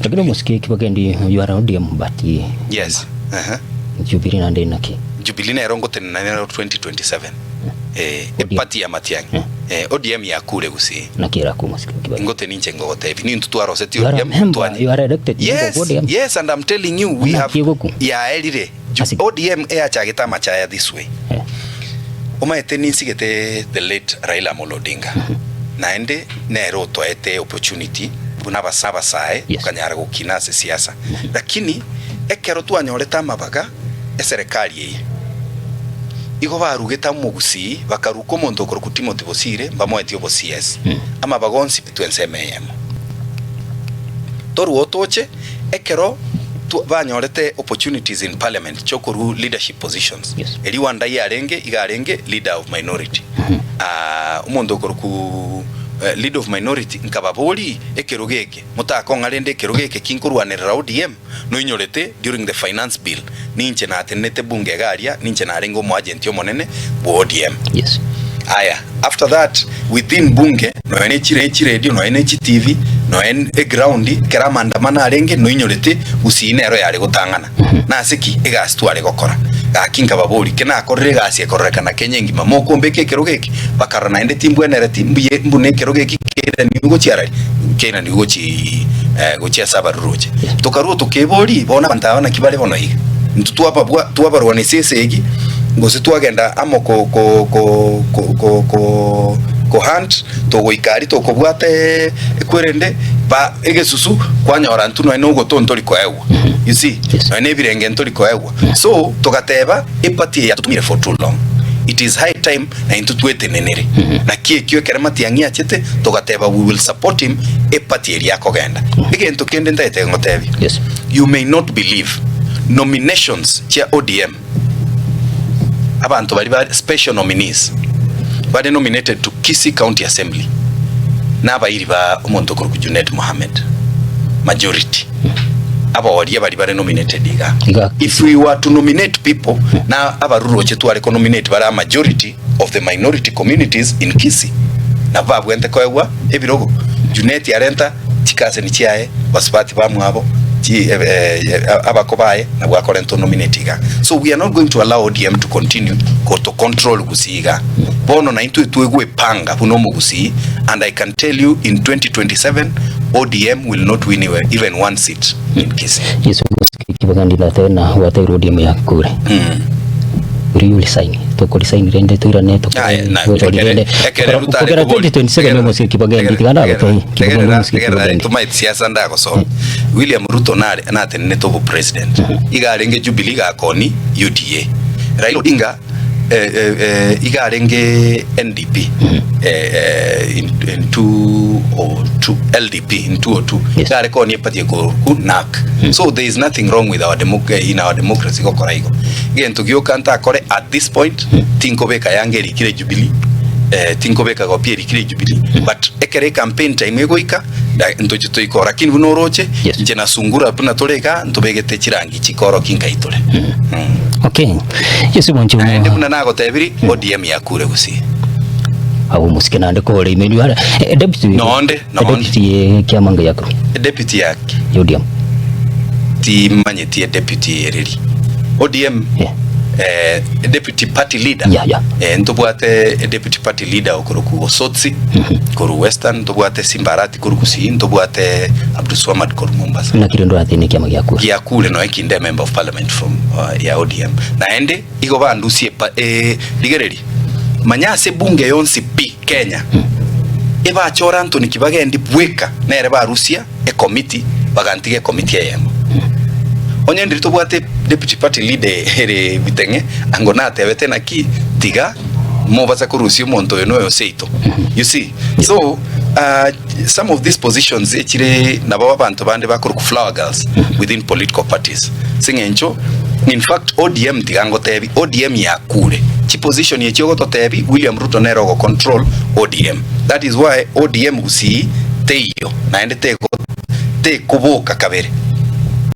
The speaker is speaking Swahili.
Lakini musikie kibagendi you are ODM but yes Jubilee nande naki Jubilee na erongo tena na 2027 party ya Matiang'i ODM ya kure gusi nakira ku musikie kibagendi ngote ninche ngote hivi ni mtu twaro seti ODM you are elected yes and I'm telling you we have ya elire ODM chagita machaya this way umaete ninsigete the late Raila Amolo Odinga naende nero toete opportunity buna basaba sae kanyara gukina siasa lakini ekero twanyoreta mabaga eserikali ye igo barugeta mugusi bakaruko mondo koro Timothy Bosire bamwetio bo CS ama bagonsi bitwensemeyemo toru otoche ekero banyorete opportunities in parliament chokoru leadership positions eri wanda yarenge igarenge leader of minority umondo koro ku leader of minority nkababoli ekerogeke mutako ngarende ekerogeke kinkurwanira ODM no inyorete during the finance bill ninche na atenete bunge garia ninche na rengo mo agent yo monene bo ODM aya after that within bunge no NH radio no NH TV no ground kera mandamana arenge no inyorete usinero yare gutangana na siki egastware gokora gakinga baboli kena akorre gasi ekorrekana kenyengi mamoko mbeke kerogeki bakarana ende timbu enereti mbune kerogeki kera ni ugo chiarari kena ni ugo chi gochia sabaruroje tokaruo tokeboli bona bantawana kibale bono higa ntutu apa tuabarwane sesegi ngose twagenda amoko ko hunt to goikari to kobwate ekwerende ba egesusu kwanyora ntuno eno gotonto liko ewa you see no ene birenge ntoliko ewa so togateba empathy ya tutumire for too long it is high time na intutwete nenere na kiekyo keremati yangia chete togateba we will support him empathy ya kogenda igento kende ndete ngotebi you may not believe nominations cha ODM abantu bari special nominees bari nominated to Kisii County Assembly na abayiri ba umuntu kuri Junet Mohammed majority aba wali bari nominated if we were to nominate people na abaruro chetu ari nominate bara majority of the minority communities in Kisii na babwente koewa ebirogo Junet yarenta tikase ni chiae basipati bamwabo abakobaye na bwakorento nominatinga so we are not going to allow ODM to continue to control gusiga bono na into tuegwe panga buno mugusi and I can tell you in 2027 ODM will not win even one seat in Kisii yeso kibagandi la tena wate ODM ya kure uri sign to ko sign rende to irane to ko rende kera 2027 memo si kibagandi tiganda to kibagandi to might siasa ndako so William Ruto na tenene to president igarenge Jubilee ga koni UDA Raila Odinga igarenge NDP in 202 LDP in 202 igare koni epati ko NAC so there is nothing wrong with our democracy go koraigo gento giokanta kore at this point tinko beka yangeri kire Jubilee tinko beka go pieri kire Jubilee but ekere campaign time egoika ntoje toiko lakini bunoroche nje na sungura tuna toleka ntobegete chirangi chikoro kinkaitole okay yesu bonjo ende kuna nago tebiri ODM ya kure gusi abo musikena ande ko re menu ara deputy deputy kiamanga yakro deputy yake ODM ti manyeti deputy ereri ODM deputy party leader ntobwate deputy party leader okuruku Osotsi koru Western ntobwate Simbarati koru Kisii ntobwate Abdulswamad koru Mombasa na kirendo athini kiama ya kule no ekinde member of parliament from ya ODM na ende igo bandusie ligereri manyase bunge yonsi pi Kenya eba chora Anthony Kibagendi bweka nere ba Rusia committee bagantige committee yemo onye ndito bwate deputy party leader ere bitenge angona tebete na ki tiga mo baza kurusi monto eno yo seito you see so some of these positions echire nababa bantu bande bakuru ku flower girls within political parties singencho in fact ODM tigango tebi ODM ya kure chi position ye chogo to tebi William Ruto nero go control ODM that is why ODM usi teyo na ende te kuboka kabere